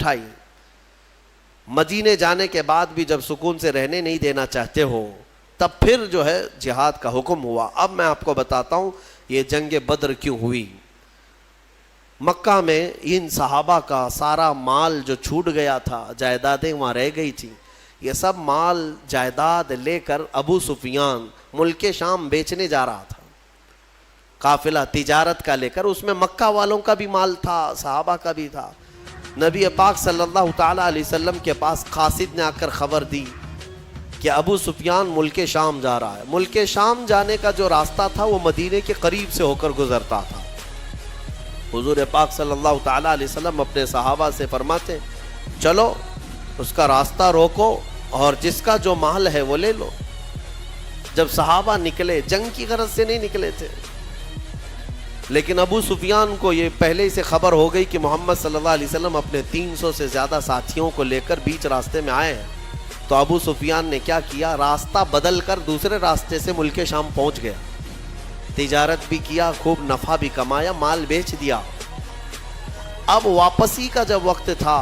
اٹھائی. مدینے جانے کے بعد بھی جب سکون سے رہنے نہیں دینا چاہتے ہو تب پھر جو ہے جہاد کا حکم ہوا. اب میں آپ کو بتاتا ہوں یہ جنگ بدر کیوں ہوئی. مکہ میں ان صحابہ کا سارا مال جو چھوٹ گیا تھا, جائیدادیں وہاں رہ گئی تھیں, یہ سب مال جائیداد لے کر ابو سفیان ملک شام بیچنے جا رہا تھا. قافلہ تجارت کا لے کر, اس میں مکہ والوں کا بھی مال تھا, صحابہ کا بھی تھا. نبی پاک صلی اللہ تعالیٰ علیہ وسلم کے پاس قاصد نے آ کر خبر دی کہ ابو سفیان ملک شام جا رہا ہے. ملک شام جانے کا جو راستہ تھا وہ مدینے کے قریب سے ہو کر گزرتا تھا. حضور پاک صلی اللہ تعالیٰ علیہ وسلم اپنے صحابہ سے فرماتے چلو اس کا راستہ روکو اور جس کا جو مال ہے وہ لے لو. جب صحابہ نکلے, جنگ کی غرض سے نہیں نکلے تھے, لیکن ابو سفیان کو یہ پہلے سے خبر ہو گئی کہ محمد صلی اللہ علیہ وسلم اپنے 300 سے زیادہ ساتھیوں کو لے کر بیچ راستے میں آئے ہیں. تو ابو سفیان نے کیا کیا, راستہ بدل کر دوسرے راستے سے ملک شام پہنچ گیا. تجارت بھی کیا, خوب نفع بھی کمایا, مال بیچ دیا. اب واپسی کا جب وقت تھا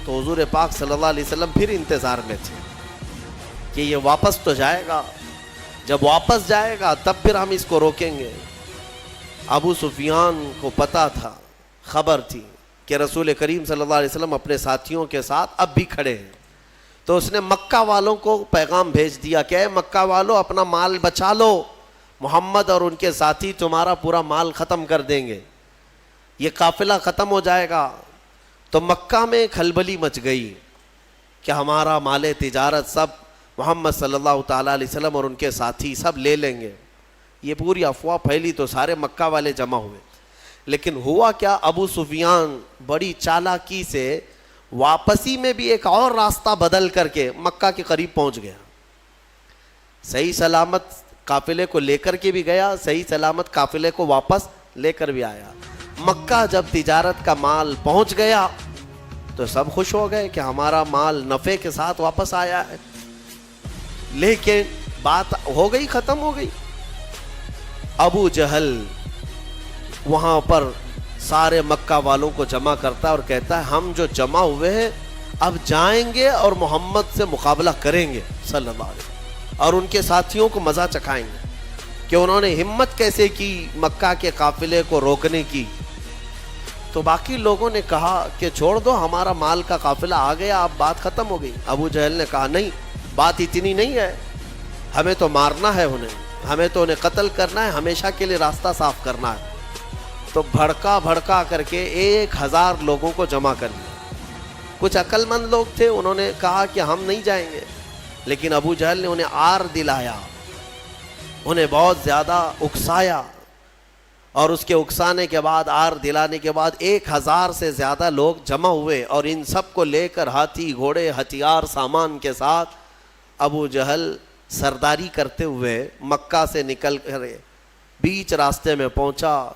تو حضور پاک صلی اللہ علیہ وسلم پھر انتظار میں تھے کہ یہ واپس تو جائے گا, جب واپس جائے گا تب پھر ہم اس کو روکیں گے. ابو سفیان کو پتا تھا, خبر تھی کہ رسول کریم صلی اللہ علیہ وسلم اپنے ساتھیوں کے ساتھ اب بھی کھڑے ہیں. تو اس نے مکہ والوں کو پیغام بھیج دیا کہ اے مکہ والوں اپنا مال بچا لو, محمد اور ان کے ساتھی تمہارا پورا مال ختم کر دیں گے, یہ قافلہ ختم ہو جائے گا. تو مکہ میں کھلبلی مچ گئی کہ ہمارا مال تجارت سب محمد صلی اللہ تعالیٰ علیہ وسلم اور ان کے ساتھی سب لے لیں گے. یہ پوری افواہ پھیلی تو سارے مکہ والے جمع ہوئے. لیکن ہوا کیا, ابو سفیان بڑی چالاکی سے واپسی میں بھی ایک اور راستہ بدل کر کے مکہ کے قریب پہنچ گیا. صحیح سلامت قافلے کو لے کر کے بھی گیا, صحیح سلامت قافلے کو واپس لے کر بھی آیا. مکہ جب تجارت کا مال پہنچ گیا تو سب خوش ہو گئے کہ ہمارا مال نفع کے ساتھ واپس آیا ہے. لیکن بات ہو گئی, ختم ہو گئی. ابو جہل وہاں پر سارے مکہ والوں کو جمع کرتا ہے اور کہتا ہے ہم جو جمع ہوئے ہیں اب جائیں گے اور محمد سے مقابلہ کریں گے صلی اللہ علیہ وسلم, اور ان کے ساتھیوں کو مزہ چکھائیں گے کہ انہوں نے ہمت کیسے کی مکہ کے قافلے کو روکنے کی. تو باقی لوگوں نے کہا کہ چھوڑ دو, ہمارا مال کا قافلہ آ گیا, اب بات ختم ہو گئی. ابو جہل نے کہا نہیں, بات اتنی نہیں ہے, ہمیں تو مارنا ہے انہیں, ہمیں تو انہیں قتل کرنا ہے, ہمیشہ کے لیے راستہ صاف کرنا ہے. تو بھڑکا کر کے 1000 لوگوں کو جمع کر لیا. کچھ عقل مند لوگ تھے, انہوں نے کہا کہ ہم نہیں جائیں گے, لیکن ابو جہل نے انہیں آر دلایا, انہیں بہت زیادہ اکسایا, اور اس کے اکسانے کے بعد, آر دلانے کے بعد 1000 سے زیادہ لوگ جمع ہوئے, اور ان سب کو لے کر ہاتھی گھوڑے ہتھیار سامان کے ساتھ ابو جہل سرداری کرتے ہوئے مکہ سے نکل کر بیچ راستے میں پہنچا.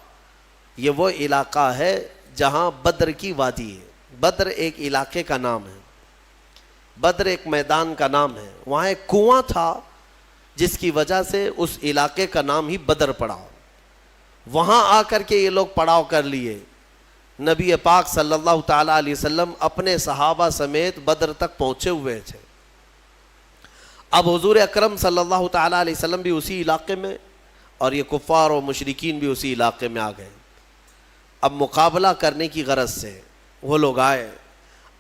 یہ وہ علاقہ ہے جہاں بدر کی وادی ہے. بدر ایک علاقے کا نام ہے, بدر ایک میدان کا نام ہے. وہاں ایک کنواں تھا جس کی وجہ سے اس علاقے کا نام ہی بدر پڑا. وہاں آ کر کے یہ لوگ پڑاؤ کر لیے. نبی پاک صلی اللہ تعالیٰ علیہ وسلم اپنے صحابہ سمیت بدر تک پہنچے ہوئے تھے. اب حضور اکرم صلی اللہ تعالیٰ علیہ وسلم بھی اسی علاقے میں, اور یہ کفار و مشرکین بھی اسی علاقے میں آ گئے. اب مقابلہ کرنے کی غرض سے وہ لوگ آئے.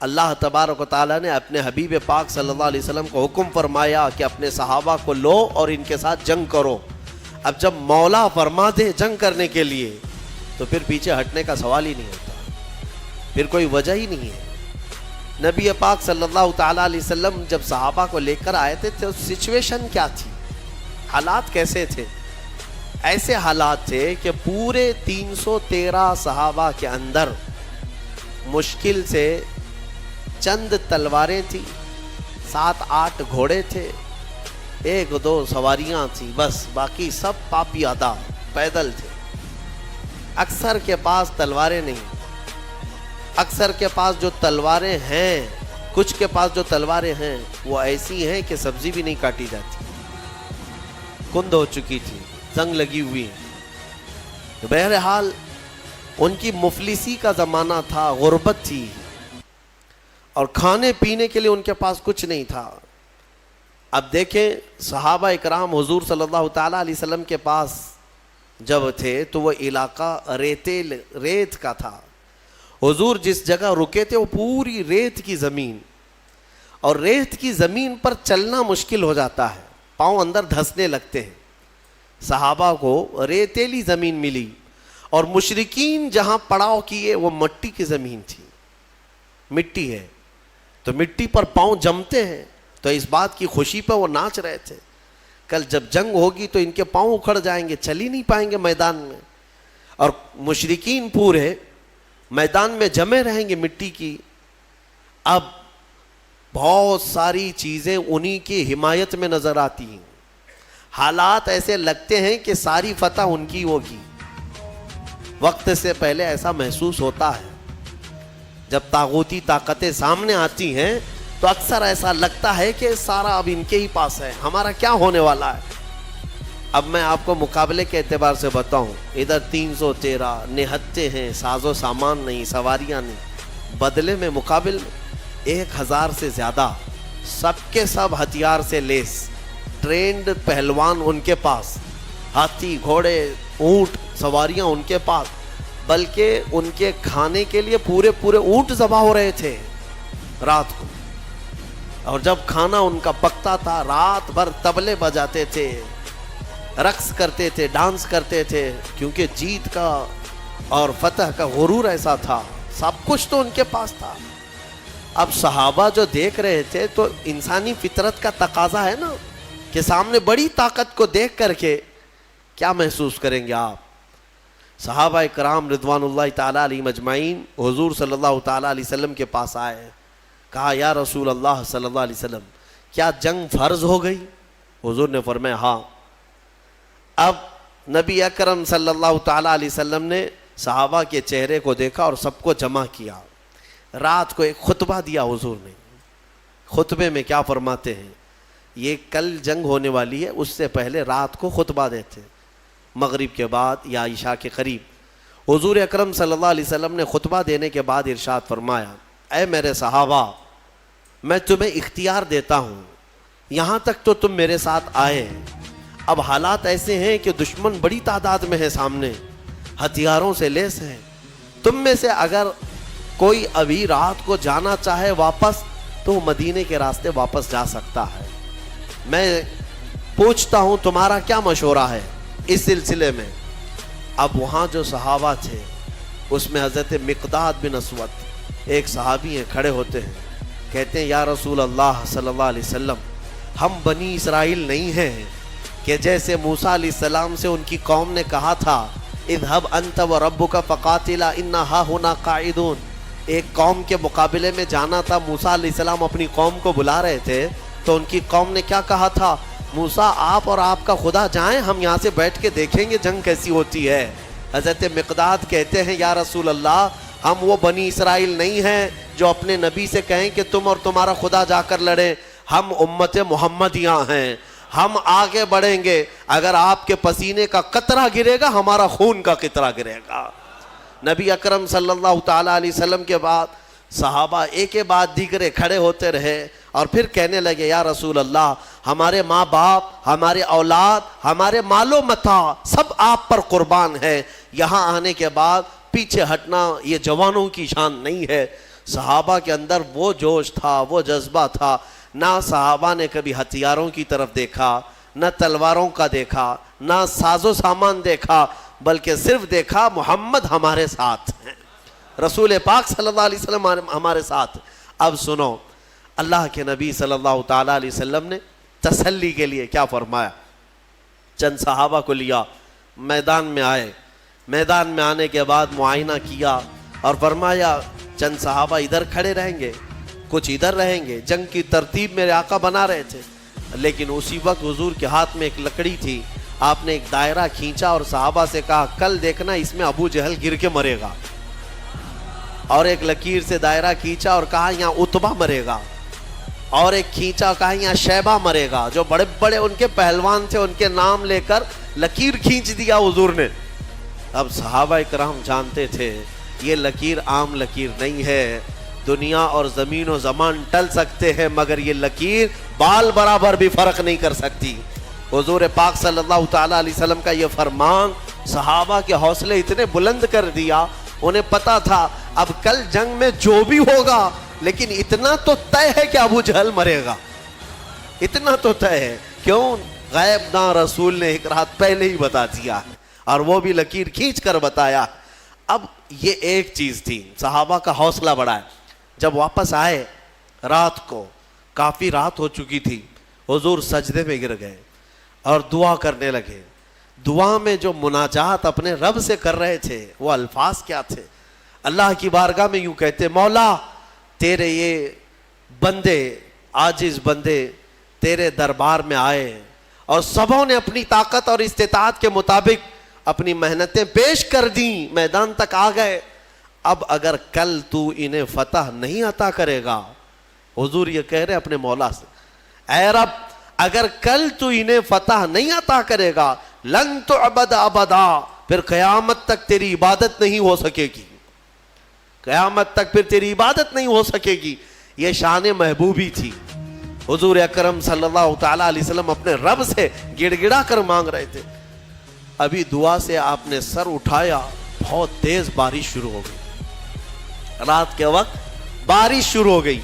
اللہ تبارک و تعالیٰ نے اپنے حبیب پاک صلی اللہ علیہ وسلم کو حکم فرمایا کہ اپنے صحابہ کو لو اور ان کے ساتھ جنگ کرو. اب جب مولا فرما دے جنگ کرنے کے لیے تو پھر پیچھے ہٹنے کا سوال ہی نہیں ہوتا, پھر کوئی وجہ ہی نہیں ہے. نبی پاک صلی اللہ تعالیٰ علیہ وسلم جب صحابہ کو لے کر آئے تھے تو سچویشن کیا تھی, حالات کیسے تھے؟ ایسے حالات تھے کہ پورے 313 صحابہ کے اندر مشکل سے چند تلواریں تھیں, 7-8 گھوڑے تھے, 1-2 سواریاں تھیں, بس باقی سب پاپیادہ پیدل تھے. اکثر کے پاس تلواریں نہیں, اکثر کے پاس جو تلواریں ہیں, کچھ کے پاس جو تلواریں ہیں وہ ایسی ہیں کہ سبزی بھی نہیں کاٹی جاتی, کند ہو چکی تھی, زنگ لگی ہوئی. تو بہرحال ان کی مفلسی کا زمانہ تھا, غربت تھی. اور کھانے پینے کے لیے ان کے پاس کچھ نہیں تھا. اب دیکھیں صحابہ اکرام حضور صلی اللہ تعالیٰ علیہ وسلم کے پاس جب تھے تو وہ علاقہ ریت کا تھا. حضور جس جگہ رکے تھے وہ پوری ریت کی زمین، اور ریت کی زمین پر چلنا مشکل ہو جاتا ہے، پاؤں اندر دھسنے لگتے ہیں. صحابہ کو ریتیلی زمین ملی، اور مشرکین جہاں پڑاؤ کیے وہ مٹی کی زمین تھی، مٹی ہے تو مٹی پر پاؤں جمتے ہیں، تو اس بات کی خوشی پہ وہ ناچ رہے تھے. کل جب جنگ ہوگی تو ان کے پاؤں اکھڑ جائیں گے، چل ہی نہیں پائیں گے میدان میں، اور مشرکین پورے میدان میں جمے رہیں گے مٹی کی. اب بہت ساری چیزیں انہی کی حمایت میں نظر آتی ہیں، حالات ایسے لگتے ہیں کہ ساری فتح ان کی ہوگی. وقت سے پہلے ایسا محسوس ہوتا ہے، جب طاغوتی طاقتیں سامنے آتی ہیں تو اکثر ایسا لگتا ہے کہ سارا اب ان کے ہی پاس ہے، ہمارا کیا ہونے والا ہے. اب میں آپ کو مقابلے کے اعتبار سے بتاؤں، ادھر 313 نہتے ہیں، ساز و سامان نہیں، سواریاں نہیں، بدلے میں مقابل 1000 سے زیادہ، سب کے سب ہتھیار سے لیس، ٹرینڈ پہلوان ان کے پاس، ہاتھی گھوڑے اونٹ سواریاں ان کے پاس، بلکہ ان کے کھانے کے لیے پورے اونٹ ذبح ہو رہے تھے رات کو. اور جب کھانا ان کا پکتا تھا رات بھر طبلے بجاتے تھے، رقص کرتے تھے، ڈانس کرتے تھے، کیونکہ جیت کا اور فتح کا غرور ایسا تھا، سب کچھ تو ان کے پاس تھا. اب صحابہ جو دیکھ رہے تھے تو انسانی فطرت کا تقاضا ہے نا کہ سامنے بڑی طاقت کو دیکھ کر کے کیا محسوس کریں گے آپ. صحابہ کرام رضوان اللہ تعالیٰ علیہم اجمعین حضور صلی اللہ تعالیٰ علیہ وسلم کے پاس آئے، کہا یا رسول اللہ صلی اللہ علیہ وسلم کیا جنگ فرض ہو گئی؟ حضور نے فرمایا ہاں. اب نبی اکرم صلی اللہ تعالیٰ علیہ وسلم نے صحابہ کے چہرے کو دیکھا اور سب کو جمع کیا. رات کو ایک خطبہ دیا حضور نے. خطبے میں کیا فرماتے ہیں؟ یہ کل جنگ ہونے والی ہے، اس سے پہلے رات کو خطبہ دیتے، مغرب کے بعد یا عشاء کے قریب. حضور اکرم صلی اللہ علیہ وسلم نے خطبہ دینے کے بعد ارشاد فرمایا، اے میرے صحابہ، میں تمہیں اختیار دیتا ہوں، یہاں تک تو تم میرے ساتھ آئے، اب حالات ایسے ہیں کہ دشمن بڑی تعداد میں ہے سامنے، ہتھیاروں سے لیس ہے، تم میں سے اگر کوئی ابھی رات کو جانا چاہے واپس تو مدینے کے راستے واپس جا سکتا ہے. میں پوچھتا ہوں تمہارا کیا مشورہ ہے اس سلسلے میں؟ اب وہاں جو صحابہ تھے اس میں حضرت مقداد بن اسود ایک صحابی ہیں، کھڑے ہوتے ہیں، کہتے ہیں یا رسول اللہ صلی اللہ علیہ وسلم، ہم بنی اسرائیل نہیں ہیں کہ جیسے موسیٰ علیہ السلام سے ان کی قوم نے کہا تھا اذهب انت وربک فقاتلا انا ہاہنا قاعدون. ایک قوم کے مقابلے میں جانا تھا، موسیٰ علیہ السلام اپنی قوم کو بلا رہے تھے تو ان کی قوم نے کیا کہا تھا؟ موسیٰ آپ اور آپ کا خدا جائیں، ہم یہاں سے بیٹھ کے دیکھیں گے جنگ کیسی ہوتی ہے. حضرت مقداد کہتے ہیں یا رسول اللہ، ہم وہ بنی اسرائیل نہیں ہیں جو اپنے نبی سے کہیں کہ تم اور تمہارا خدا جا کر لڑیں، ہم امت محمدیاں ہیں، ہم آگے بڑھیں گے، اگر آپ کے پسینے کا قطرہ گرے گا ہمارا خون کا قطرہ گرے گا. نبی اکرم صلی اللہ تعالیٰ علیہ وسلم کے بعد صحابہ ایک بعد دیگرے کھڑے ہوتے رہے اور پھر کہنے لگے یا رسول اللہ، ہمارے ماں باپ، ہمارے اولاد، ہمارے مال و متاع سب آپ پر قربان ہے، یہاں آنے کے بعد پیچھے ہٹنا یہ جوانوں کی شان نہیں ہے. صحابہ کے اندر وہ جوش تھا، وہ جذبہ تھا. نہ صحابہ نے کبھی ہتھیاروں کی طرف دیکھا، نہ تلواروں کا دیکھا، نہ ساز و سامان دیکھا، بلکہ صرف دیکھا محمد ہمارے ساتھ ہیں، رسول پاک صلی اللہ علیہ وسلم ہمارے ساتھ. اب سنو، اللہ کے نبی صلی اللہ تعالیٰ علیہ وسلم نے تسلی کے لیے کیا فرمایا؟ چند صحابہ کو لیا، میدان میں آئے، میدان میں آنے کے بعد معائنہ کیا اور فرمایا چند صحابہ ادھر کھڑے رہیں گے، کچھ ادھر رہیں گے. جنگ کی ترتیب میرے آقا بنا رہے تھے، لیکن اسی وقت حضور کے ہاتھ میں ایک لکڑی تھی، آپ نے ایک دائرہ کھینچا اور صحابہ سے کہا کل دیکھنا اس میں ابو جہل گر کے مرے گا، اور ایک لکیر سے دائرہ کھینچا اور کہا یہاں عتبہ مرے گا، اور ایک کھینچا کہا یہاں شیبہ مرے گا. جو بڑے بڑے ان کے پہلوان تھے ان کے نام لے کر لکیر کھینچ دیا حضور نے. اب صحابہ کرام جانتے تھے یہ لکیر عام لکیر نہیں ہے، دنیا اور زمین و زمان ٹل سکتے ہیں مگر یہ لکیر بال برابر بھی فرق نہیں کر سکتی۔ حضور پاک صلی اللہ تعالیٰ علیہ وسلم کا یہ فرمان صحابہ کے حوصلے اتنے بلند کر دیا، انہیں پتا تھا اب کل جنگ میں جو بھی ہوگا لیکن اتنا تو طے ہے کہ ابو جہل مرے گا، اتنا تو طے ہے۔ کیوں؟ غیب نہ رسول نے ایک رات پہلے ہی بتا دیا اور وہ بھی لکیر کھینچ کر بتایا۔ اب یہ ایک چیز تھی، صحابہ کا حوصلہ بڑھا ہے۔ جب واپس آئے رات کو، کافی رات ہو چکی تھی، حضور سجدے میں گر گئے اور دعا کرنے لگے۔ دعا میں جو مناجات اپنے رب سے کر رہے تھے وہ الفاظ کیا تھے؟ اللہ کی بارگاہ میں یوں کہتے، مولا تیرے یہ بندے، عاجز بندے تیرے دربار میں آئے اور سبوں نے اپنی طاقت اور استطاعت کے مطابق اپنی محنتیں پیش کر دیں، میدان تک آ گئے، اب اگر کل تو انہیں فتح نہیں عطا کرے گا، حضور یہ کہہ رہے اپنے مولا سے، اے رب اگر کل تو انہیں فتح نہیں عطا کرے گا لن تعبد ابدا، پھر قیامت تک تیری عبادت نہیں ہو سکے گی، قیامت تک پھر تیری عبادت نہیں ہو سکے گی۔ یہ شان محبوبی تھی۔ حضور اکرم صلی اللہ تعالیٰ علیہ وسلم اپنے رب سے گڑ گڑا کر مانگ رہے تھے۔ ابھی دعا سے آپ نے سر اٹھایا، بہت تیز بارش شروع ہو گئی، رات کے وقت بارش شروع ہو گئی۔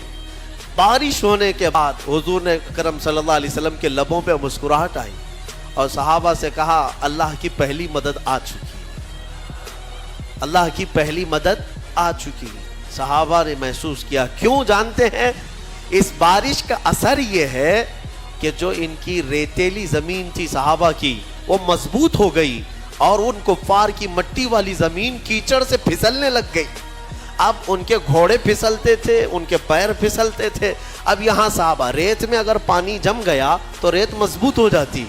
بارش ہونے کے بعد حضور نے اکرم صلی اللہ علیہ وسلم کے لبوں پہ مسکراہٹ آئی اور صحابہ سے کہا اللہ کی پہلی مدد آ چکی، اللہ کی پہلی مدد آ چکی۔ صحابہ نے محسوس کیا، کیوں جانتے ہیں؟ اس بارش کا اثر یہ ہے کہ جو ان کی ریتیلی زمین تھی صحابہ کی وہ مضبوط ہو گئی اور ان کفار کی مٹی والی زمین کیچڑ سے پھسلنے لگ گئی۔ اب ان کے گھوڑے پھسلتے تھے، ان کے پیر پھسلتے تھے۔ اب یہاں صحابہ، ریت میں اگر پانی جم گیا تو ریت مضبوط ہو جاتی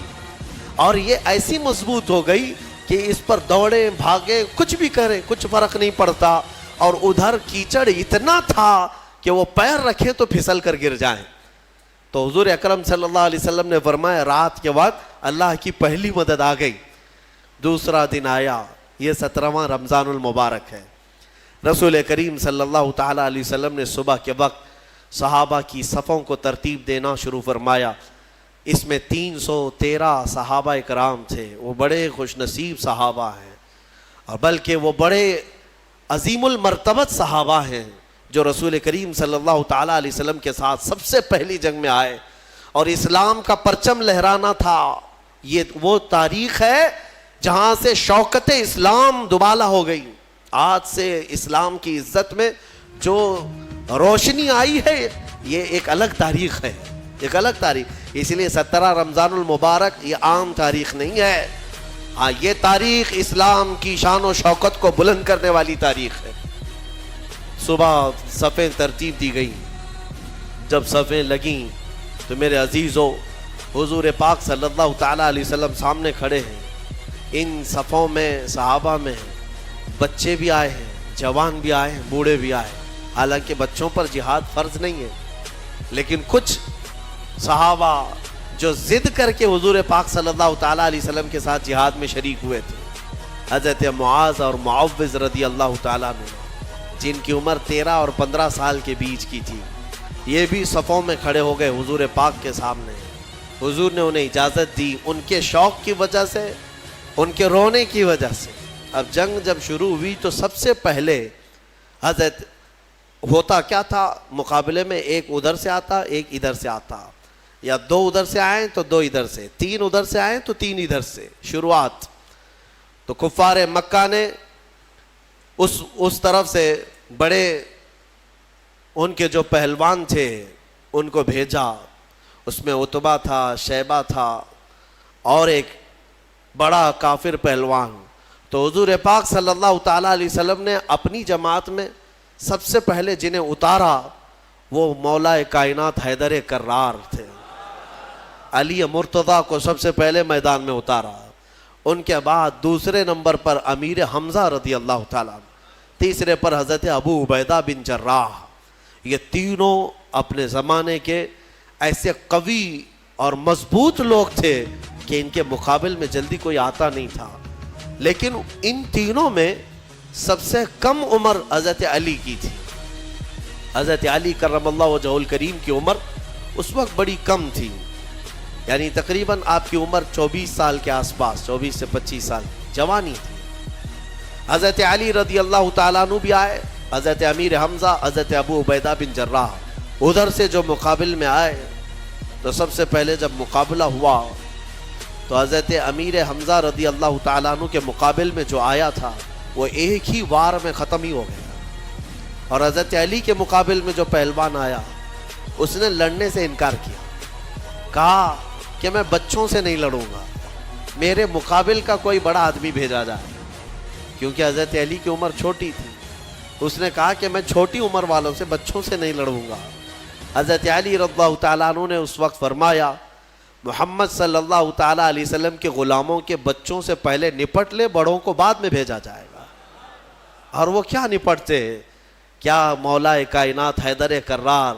اور یہ ایسی مضبوط ہو گئی کہ اس پر دوڑے بھاگے کچھ بھی کرے کچھ فرق نہیں پڑتا، اور ادھر کیچڑ اتنا تھا کہ وہ پیر رکھے تو پھسل کر گر جائیں۔ تو حضور اکرم صلی اللہ علیہ وسلم نے فرمایا رات کے وقت اللہ کی پہلی مدد آ گئی۔ دوسرا دن آیا، یہ 17واں رمضان المبارک ہے۔ رسول کریم صلی اللہ تعالیٰ علیہ وسلم نے صبح کے وقت صحابہ کی صفوں کو ترتیب دینا شروع فرمایا۔ اس میں 313 صحابہ اکرام تھے، وہ بڑے خوش نصیب صحابہ ہیں، اور بلکہ وہ بڑے عظیم المرتبت صحابہ ہیں جو رسول کریم صلی اللہ تعالیٰ علیہ وسلم کے ساتھ سب سے پہلی جنگ میں آئے اور اسلام کا پرچم لہرانا تھا۔ یہ وہ تاریخ ہے جہاں سے شوکت اسلام دوبالا ہو گئی۔ آج سے اسلام کی عزت میں جو روشنی آئی ہے یہ ایک الگ تاریخ ہے، ایک الگ تاریخ۔ اس لیے 17 رمضان المبارک یہ عام تاریخ نہیں ہے، ہاں یہ تاریخ اسلام کی شان و شوکت کو بلند کرنے والی تاریخ ہے۔ صبح صفیں ترتیب دی گئی، جب صفیں لگیں تو میرے عزیزو حضور پاک صلی اللہ تعالیٰ علیہ وسلم سامنے کھڑے ہیں۔ ان صفوں میں صحابہ میں بچے بھی آئے ہیں، جوان بھی آئے ہیں، بوڑھے بھی آئے ہیں۔ حالانکہ بچوں پر جہاد فرض نہیں ہے، لیکن کچھ صحابہ جو ضد کر کے حضور پاک صلی اللہ تعالیٰ علیہ وسلم کے ساتھ جہاد میں شریک ہوئے تھے، حضرت معاذ اور معوذ رضی اللہ تعالیٰ عنہ، جن کی عمر 13 اور 15 سال کے بیچ کی تھی، یہ بھی صفوں میں کھڑے ہو گئے حضور پاک کے سامنے۔ حضور نے انہیں اجازت دی، ان کے شوق کی وجہ سے، ان کے رونے کی وجہ سے۔ اب جنگ جب شروع ہوئی تو سب سے پہلے حضرت ہوتا کیا تھا، مقابلے میں ایک ادھر سے آتا، ایک ادھر سے آتا، یا 2 ادھر سے آئیں تو 2 ادھر سے، 3 ادھر سے آئیں تو 3 ادھر سے شروعات۔ تو کفار مکہ نے اس طرف سے بڑے ان کے جو پہلوان تھے ان کو بھیجا، اس میں عتبہ تھا، شیبہ تھا اور ایک بڑا کافر پہلوان۔ تو حضور پاک صلی اللہ تعالیٰ علیہ وسلم نے اپنی جماعت میں سب سے پہلے جنہیں اتارا وہ مولا کائنات حیدر کرار تھے۔ علی مرتضیٰ کو سب سے پہلے میدان میں اتارا، ان کے بعد دوسرے نمبر پر امیر حمزہ رضی اللہ تعالیٰ، تیسرے پر حضرت ابو عبیدہ بن جراح۔ یہ تینوں اپنے زمانے کے ایسے قوی اور مضبوط لوگ تھے کہ ان کے مقابل میں جلدی کوئی آتا نہیں تھا۔ لیکن ان تینوں میں سب سے کم عمر حضرت علی کی تھی، حضرت علی کرم اللہ وجہہ الکریم کی عمر اس وقت بڑی کم تھی، یعنی تقریباً آپ کی عمر 24 سال کے آس پاس، 24 سے 25 سال جوانی تھی۔ حضرت علی رضی اللہ تعالیٰ عنہ بھی آئے، حضرت امیر حمزہ، حضرت ابو عبیدہ بن جراح ادھر سے جو مقابل میں آئے تو سب سے پہلے جب مقابلہ ہوا تو حضرت امیر حمزہ رضی اللہ تعالیٰ عنہ کے مقابل میں جو آیا تھا وہ ایک ہی وار میں ختم ہی ہو گیا، اور حضرت علی کے مقابل میں جو پہلوان آیا اس نے لڑنے سے انکار کیا، کہا کہ میں بچوں سے نہیں لڑوں گا، میرے مقابل کا کوئی بڑا آدمی بھیجا جائے، کیونکہ حضرت علی کی عمر چھوٹی تھی۔ اس نے کہا کہ میں چھوٹی عمر والوں سے، بچوں سے نہیں لڑوں گا۔ حضرت علی رضی اللہ تعالیٰ عنہ نے اس وقت فرمایا محمد صلی اللہ تعالیٰ علیہ وسلم کے غلاموں کے بچوں سے پہلے نپٹ لے، بڑوں کو بعد میں بھیجا جائے گا۔ اور وہ کیا نپٹتے، کیا مولا کائنات حیدر کرار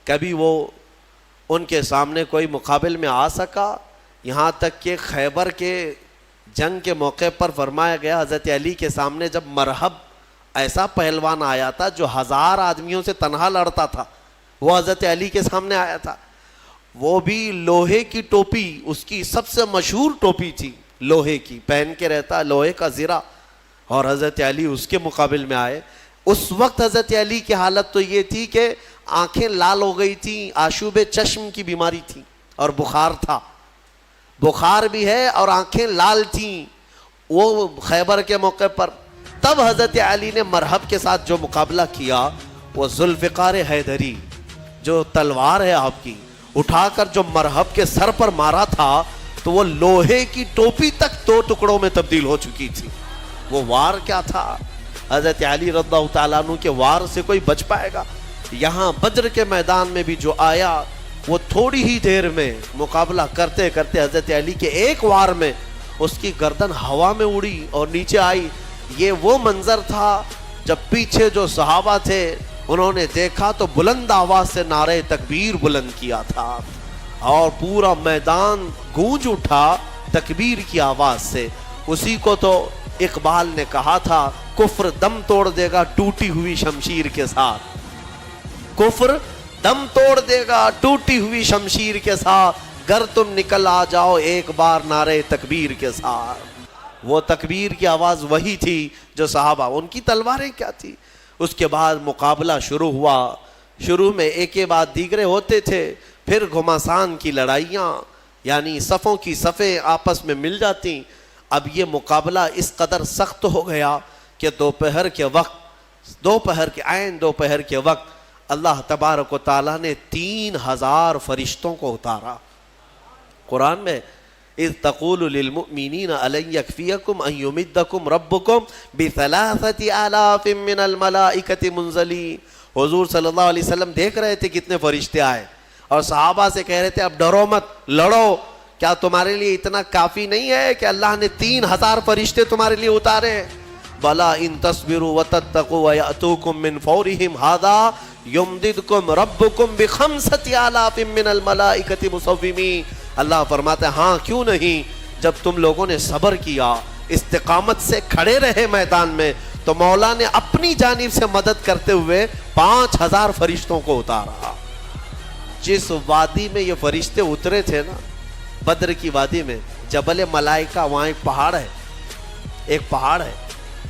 کبھی وہ ان کے سامنے کوئی مقابل میں آ سکا؟ یہاں تک کہ خیبر کے جنگ کے موقع پر فرمایا گیا حضرت علی کے سامنے جب مرحب ایسا پہلوان آیا تھا جو 1000 آدمیوں سے تنہا لڑتا تھا، وہ حضرت علی کے سامنے آیا تھا، وہ بھی لوہے کی ٹوپی، اس کی سب سے مشہور ٹوپی تھی لوہے کی، پہن کے رہتا لوہے کا زرہ، اور حضرت علی اس کے مقابل میں آئے۔ اس وقت حضرت علی کی حالت تو یہ تھی کہ آنکھیں لال ہو گئی تھیں، آشوب چشم کی بیماری تھی، اور بخار تھا، بخار بھی ہے اور آنکھیں لال تھیں وہ خیبر کے موقع پر۔ تب حضرت علی نے مرحب کے ساتھ جو مقابلہ کیا وہ ذوالفقار حیدری، جو تلوار ہے آپ کی، اٹھا کر جو مرحب کے سر پر مارا تھا تو وہ لوہے کی ٹوپی تک 2 ٹکڑوں میں تبدیل ہو چکی تھی۔ وہ وار کیا تھا، حضرت علی رضی اللہ تعالیٰ عنہ کے وار سے کوئی بچ پائے گا؟ یہاں بدر کے میدان میں بھی جو آیا وہ تھوڑی ہی دیر میں مقابلہ کرتے کرتے حضرت علی کے ایک وار میں اس کی گردن ہوا میں اڑی اور نیچے آئی۔ یہ وہ منظر تھا جب پیچھے جو صحابہ تھے انہوں نے دیکھا تو بلند آواز سے نعرہ تکبیر بلند کیا تھا، اور پورا میدان گونج اٹھا تکبیر کی آواز سے۔ اسی کو تو اقبال نے کہا تھا کفر دم توڑ دے گا ٹوٹی ہوئی شمشیر کے ساتھ، کفر دم توڑ دے گا ٹوٹی ہوئی شمشیر کے ساتھ، گر تم نکل آ جاؤ ایک بار نعرہ تکبیر کے ساتھ۔ وہ تکبیر کی آواز وہی تھی جو صحابہ، ان کی تلواریں کیا تھی۔ اس کے بعد مقابلہ شروع ہوا، شروع میں ایک کے بعد دیگرے ہوتے تھے، پھر گھمسان کی لڑائیاں، یعنی صفوں کی صفیں آپس میں مل جاتی۔ اب یہ مقابلہ اس قدر سخت ہو گیا کہ دوپہر کے وقت، عین دوپہر کے وقت اللہ تبارک و تعالیٰ نے 3000 فرشتوں کو اتارا۔ قرآن میں اذ تقول للمؤمنین الن یکفیکم ان یمدکم ربکم بثلاثۃ آلاف من الملائکۃ منزلین۔ حضور صلی اللہ علیہ وسلم دیکھ رہے تھے کتنے فرشتے آئے، اور صحابہ سے کہہ رہے تھے اب ڈرو مت، لڑو، کیا تمہارے لیے اتنا کافی نہیں ہے کہ اللہ نے 3000 فرشتے تمہارے لیے اتارے ہیں؟ بلا ان تصبروا وتتقوا ویأتوکم من فورہم ھذا یمددکم ربکم بخمسۃ آلاف من الملائکۃ مصومین۔ اللہ فرماتا ہے ہاں کیوں نہیں، جب تم لوگوں نے صبر کیا، استقامت سے کھڑے رہے میدان میں، تو مولا نے اپنی جانب سے مدد کرتے ہوئے 5000 فرشتوں کو اتارا۔ جس وادی میں یہ فرشتے اترے تھے نا، بدر کی وادی میں، جبل ملائکہ، وہاں ایک پہاڑ ہے، ایک پہاڑ ہے،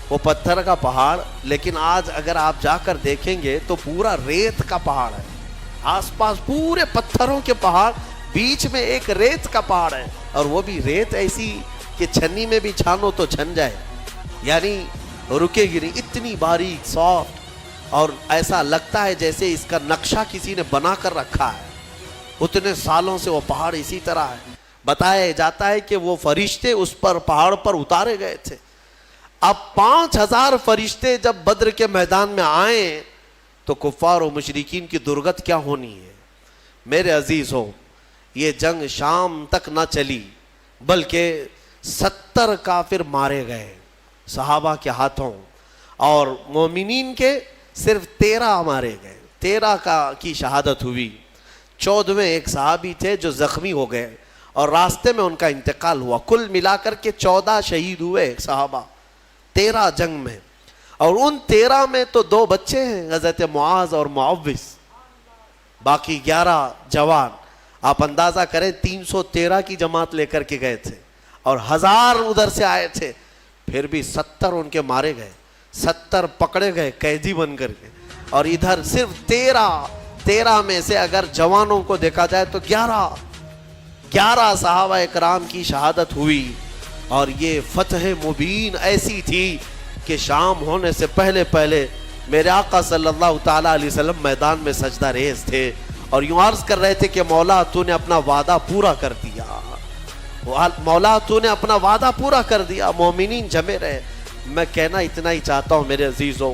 وہ پتھر کا پہاڑ، لیکن آج اگر آپ جا کر دیکھیں گے تو پورا ریت کا پہاڑ ہے، آس پاس پورے پتھروں کے پہاڑ، بیچ میں ایک ریت کا پہاڑ ہے، اور وہ بھی ریت ایسی کہ چھنی میں بھی چھانو تو چھن جائے، یعنی رکے گی نہیں، اتنی باریک سافٹ، اور ایسا لگتا ہے جیسے اس کا نقشہ کسی نے بنا کر رکھا ہے۔ اتنے سالوں سے وہ پہاڑ اسی طرح ہے۔ بتایا جاتا ہے کہ وہ فرشتے اس پر پہاڑ پر اتارے گئے تھے۔ اب 5000 فرشتے جب بدر کے میدان میں آئیں تو کفار و مشرکین کی درگت کیا ہونی ہے۔ میرے عزیزوں، یہ جنگ شام تک نہ چلی، بلکہ 70 کافر مارے گئے صحابہ کے ہاتھوں، اور مومنین کے صرف 13 مارے گئے، 13 کی شہادت ہوئی۔ 14ویں ایک صحابی تھے جو زخمی ہو گئے اور راستے میں ان کا انتقال ہوا۔ کل ملا کر کے 14 شہید ہوئے صحابہ 13 جنگ میں۔ اور ان 13 میں تو 2 بچے ہیں، حضرت معاذ اور معوذ، باقی 11 جوان۔ آپ اندازہ کریں 313 کی جماعت لے کر کے گئے تھے اور 1000 ادھر سے آئے تھے، پھر بھی 70 ان کے مارے گئے، 70 پکڑے گئے قیدی بن کر کے، اور ادھر صرف 13 میں سے اگر جوانوں کو دیکھا جائے تو 11 صحابہ اکرام کی شہادت ہوئی۔ اور یہ فتح مبین ایسی تھی کہ شام ہونے سے پہلے میرے آقا صلی اللہ تعالیٰ علیہ وسلم میدان میں سجدہ ریز تھے اور یوں عرض کر رہے تھے کہ مولا تو نے اپنا وعدہ پورا کر دیا، مولا تو نے اپنا وعدہ پورا کر دیا، مومنین جمے رہے۔ میں کہنا اتنا ہی چاہتا ہوں میرے عزیزوں،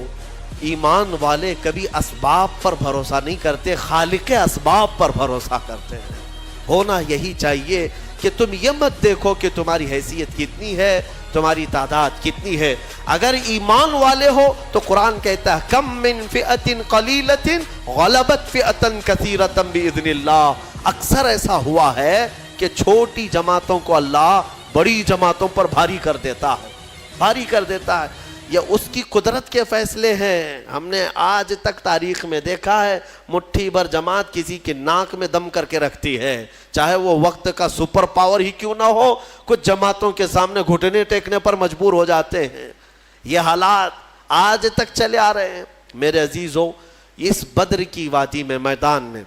ایمان والے کبھی اسباب پر بھروسہ نہیں کرتے، خالق اسباب پر بھروسہ کرتے ہیں۔ ہونا یہی چاہیے کہ تم یہ مت دیکھو کہ تمہاری حیثیت کتنی ہے، تمہاری تعداد کتنی ہے۔ اگر ایمان والے ہو تو قرآن کہتا ہے کم من فئۃ قلیلۃ غلبت فئۃ کثیرۃ باذن اللہ۔ اکثر ایسا ہوا ہے کہ چھوٹی جماعتوں کو اللہ بڑی جماعتوں پر بھاری کر دیتا ہے، یہ اس کی قدرت کے فیصلے ہیں۔ ہم نے آج تک تاریخ میں دیکھا ہے مٹھی بھر جماعت کسی کی ناک میں دم کر کے رکھتی ہے، چاہے وہ وقت کا سپر پاور ہی کیوں نہ ہو، کچھ جماعتوں کے سامنے گھٹنے ٹیکنے پر مجبور ہو جاتے ہیں۔ یہ حالات آج تک چلے آ رہے ہیں۔ میرے عزیزوں، اس بدر کی وادی میں، میدان میں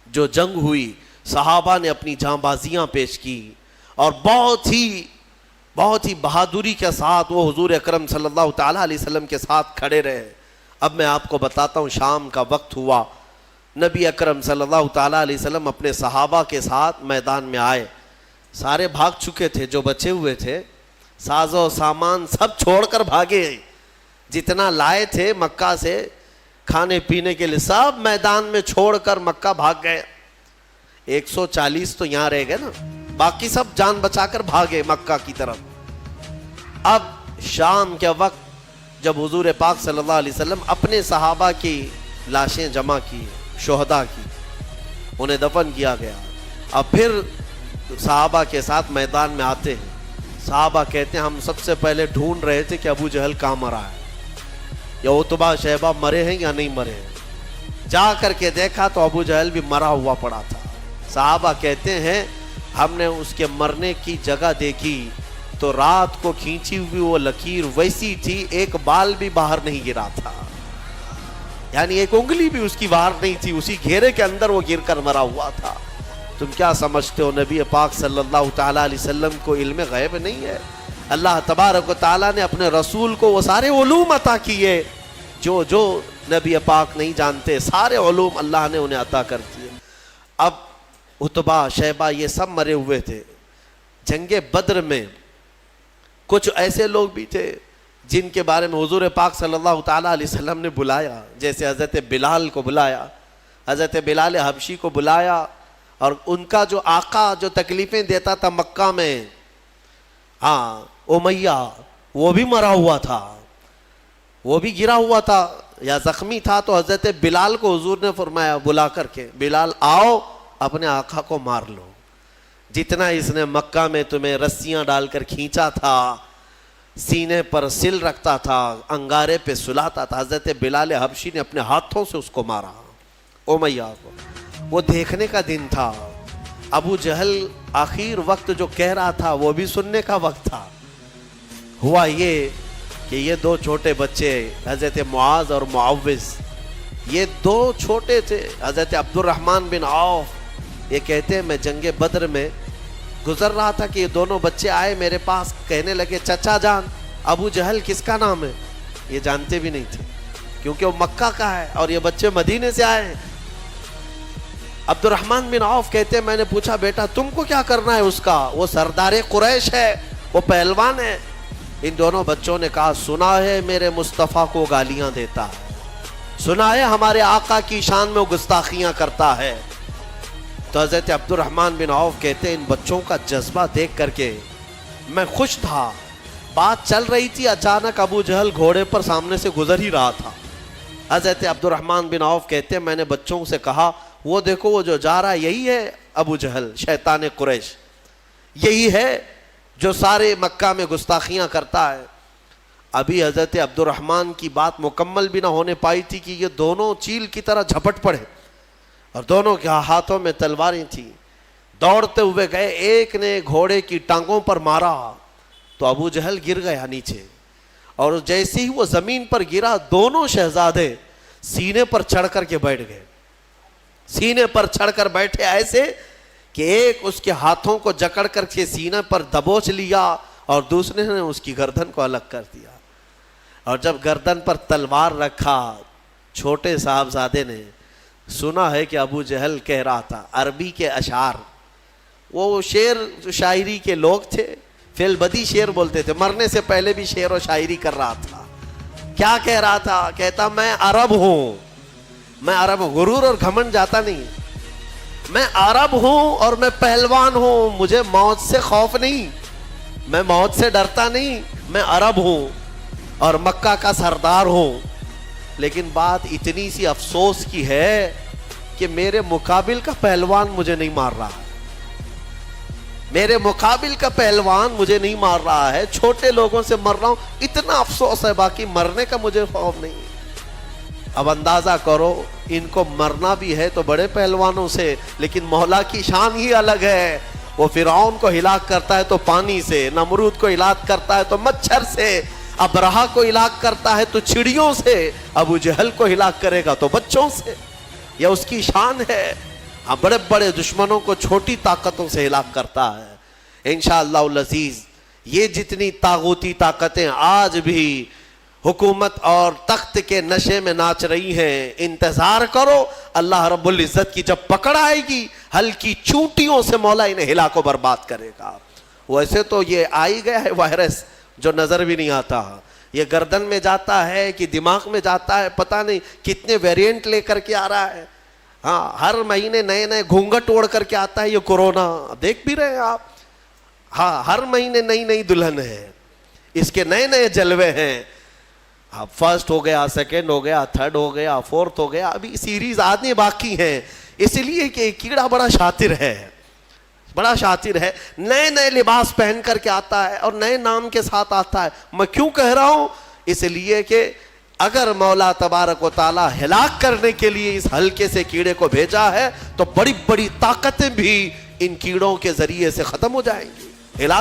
جو جنگ ہوئی، صحابہ نے اپنی جاں بازیاں پیش کی اور بہت ہی بہادری کے ساتھ وہ حضور اکرم صلی اللہ تعالیٰ علیہ وسلم کے ساتھ کھڑے رہے۔ اب میں آپ کو بتاتا ہوں، شام کا وقت ہوا، نبی اکرم صلی اللہ تعالیٰ علیہ وسلم اپنے صحابہ کے ساتھ میدان میں آئے۔ سارے بھاگ چکے تھے، جو بچے ہوئے تھے ساز و سامان سب چھوڑ کر بھاگے، جتنا لائے تھے مکہ سے کھانے پینے کے لیے سب میدان میں چھوڑ کر مکہ بھاگ گئے۔ 140 تو یہاں رہ گئے نا، باقی سب جان بچا کر بھاگے مکہ کی طرف۔ اب شام کے وقت جب حضور پاک صلی اللہ علیہ وسلم اپنے صحابہ کی لاشیں جمع کی، شہداء کی، انہیں دفن کیا گیا، اب پھر صحابہ کے ساتھ میدان میں آتے ہیں۔ صحابہ کہتے ہیں ہم سب سے پہلے ڈھونڈ رہے تھے کہ ابو جہل کہاں مرا ہے، یا عتبہ شیبہ مرے ہیں یا نہیں مرے ہیں۔ جا کر کے دیکھا تو ابو جہل بھی مرا ہوا پڑا تھا۔ صحابہ کہتے ہیں ہم نے اس کے مرنے کی جگہ دیکھی تو رات کو کھینچی ہوئی وہ لکیر ویسی تھی، ایک بال بھی باہر نہیں گرا تھا، یعنی ایک انگلی بھی اس کی باہر نہیں تھی، اسی گھیرے کے اندر وہ گر کر مرا ہوا تھا۔ تم کیا سمجھتے ہو نبی پاک صلی اللہ تعالیٰ علیہ وسلم کو علم غیب نہیں ہے؟ اللہ تبارک و تعالیٰ نے اپنے رسول کو وہ سارے علوم عطا کیے جو نبی پاک نہیں جانتے، سارے علوم اللہ نے انہیں عطا کر دیے۔ اب عتبہ شیبہ یہ سب مرے ہوئے تھے۔ جنگ بدر میں کچھ ایسے لوگ بھی تھے جن کے بارے میں حضور پاک صلی اللہ تعالیٰ علیہ وسلم نے بلایا، جیسے حضرت بلال کو بلایا، حضرت بلال حبشی کو بلایا، اور ان کا جو آقا جو تکلیفیں دیتا تھا مکہ میں، امیہ، وہ بھی مرا ہوا تھا، وہ بھی گرا ہوا تھا یا زخمی تھا، تو حضرت بلال کو حضور نے فرمایا بلا کر کے، بلال آؤ اپنے آقا کو مار لو، جتنا اس نے مکہ میں تمہیں رسیاں ڈال کر کھینچا تھا، سینے پر سل رکھتا تھا، انگارے پہ سلاتا تھا، حضرت بلال حبشی نے اپنے ہاتھوں سے اس کو مارا، امیہ کو۔ وہ دیکھنے کا دن تھا، ابو جہل آخر وقت جو کہہ رہا تھا وہ بھی سننے کا وقت تھا۔ ہوا یہ کہ یہ 2 چھوٹے بچے حضرت معاذ اور معوذ، یہ 2 چھوٹے تھے، حضرت عبد الرحمن بن عوف، یہ کہتے ہیں میں جنگ بدر میں گزر رہا تھا کہ یہ دونوں بچے آئے میرے پاس، کہنے لگے چچا جان ابو جہل کس کا نام ہے؟ یہ جانتے بھی نہیں تھے کیونکہ وہ مکہ کا ہے اور یہ بچے مدینے سے آئے ہیں۔ عبد الرحمن بن عوف کہتے ہیں میں نے پوچھا بیٹا تم کو کیا کرنا ہے اس کا، وہ سردار قریش ہے، وہ پہلوان ہے۔ ان دونوں بچوں نے کہا سنا ہے میرے مصطفیٰ کو گالیاں دیتا ہے، سنا ہے ہمارے آقا کی شان میں وہ گستاخیاں کرتا ہے۔ تو حضرت عبد الرحمن بن عوف کہتے ہیں ان بچوں کا جذبہ دیکھ کر کے میں خوش تھا۔ بات چل رہی تھی، اچانک ابو جہل گھوڑے پر سامنے سے گزر ہی رہا تھا۔ حضرت عبد الرحمن بن عوف کہتے ہیں میں نے بچوں سے کہا وہ دیکھو وہ جو جا رہا ہے یہی ہے ابو جہل شیطان قریش، یہی ہے جو سارے مکہ میں گستاخیاں کرتا ہے۔ ابھی حضرت عبد الرحمن کی بات مکمل بھی نہ ہونے پائی تھی کہ یہ دونوں چیل کی طرح جھپٹ پڑے اور دونوں کے ہاتھوں میں تلواریں تھیں. دوڑتے ہوئے گئے, ایک نے گھوڑے کی ٹانگوں پر مارا تو ابو جہل گر گیا نیچے, اور جیسے ہی وہ زمین پر گرا دونوں شہزادے سینے پر چڑھ کر کے بیٹھ گئے. سینے پر چڑھ کر بیٹھے ایسے کہ ایک اس کے ہاتھوں کو جکڑ کر کے سینے پر دبوچ لیا اور دوسرے نے اس کی گردن کو الگ کر دیا. اور جب گردن پر تلوار رکھا, چھوٹے صاحبزادے نے سنا ہے کہ ابو جہل کہہ رہا تھا عربی کے اشعار, وہ شعر شاعری کے لوگ تھے, فی البدی شعر بولتے تھے, مرنے سے پہلے بھی شعر و شاعری کر رہا تھا. کیا کہہ رہا تھا؟ کہتا میں عرب ہوں, میں عرب ہوں. غرور اور گھمنڈ جاتا نہیں. میں عرب ہوں اور میں پہلوان ہوں, مجھے موت سے خوف نہیں, میں موت سے ڈرتا نہیں, میں عرب ہوں اور مکہ کا سردار ہوں. لیکن بات اتنی سی افسوس کی ہے کہ میرے مقابل کا پہلوان مجھے نہیں مار رہا, میرے مقابل کا پہلوان مجھے نہیں مار رہا ہے, چھوٹے لوگوں سے مر رہا ہوں. اتنا افسوس ہے, باقی مرنے کا مجھے خوف نہیں. اب اندازہ کرو, ان کو مرنا بھی ہے تو بڑے پہلوانوں سے, لیکن مولا کی شان ہی الگ ہے. وہ فرعون کو ہلاک کرتا ہے تو پانی سے, نمرود کو ہلاک کرتا ہے تو مچھر سے, ابرہا کو ہلاک کرتا ہے تو چڑیوں سے, ابو جہل کو ہلاک کرے گا تو بچوں سے. یہ اس کی شان ہے. ہاں, بڑے بڑے دشمنوں کو چھوٹی طاقتوں سے ہلاک کرتا ہے. انشاءاللہ العزیز یہ جتنی طاغوتی طاقتیں آج بھی حکومت اور تخت کے نشے میں ناچ رہی ہیں, انتظار کرو اللہ رب العزت کی جب پکڑ آئے گی, ہلکی چونٹیوں سے مولا انہیں ہلاک و برباد کرے گا. ویسے تو یہ آئی گیا ہے وائرس جو نظر بھی نہیں آتا, یہ گردن میں جاتا ہے کہ دماغ میں جاتا ہے, پتہ نہیں کتنے ویریئنٹ لے کر کے آ رہا ہے. ہاں, ہر مہینے نئے نئے گھونگھٹ اوڑھ کر کے آتا ہے یہ کورونا, دیکھ بھی رہے ہیں آپ. ہاں, ہر مہینے نئی نئی دلہن ہے, اس کے نئے نئے جلوے ہیں. ہاں, فرسٹ ہو گیا, سیکنڈ ہو گیا, تھرڈ ہو گیا, فورتھ ہو گیا, ابھی سیریز آنے باقی ہیں. اس لیے کہ کیڑا بڑا شاطر ہے, بڑا شاطر ہے, نئے نئے لباس پہن کر کے آتا ہے اور نئے نام کے ساتھ آتا ہے. میں کیوں کہہ رہا ہوں؟ اس لیے کہ اگر مولا تبارک و تعالیٰ ہلاک کرنے کے لیے اس ہلکے سے کیڑے کو بھیجا ہے تو بڑی بڑی طاقتیں بھی ان کیڑوں کے ذریعے سے ختم ہو جائیں گی. ہلاک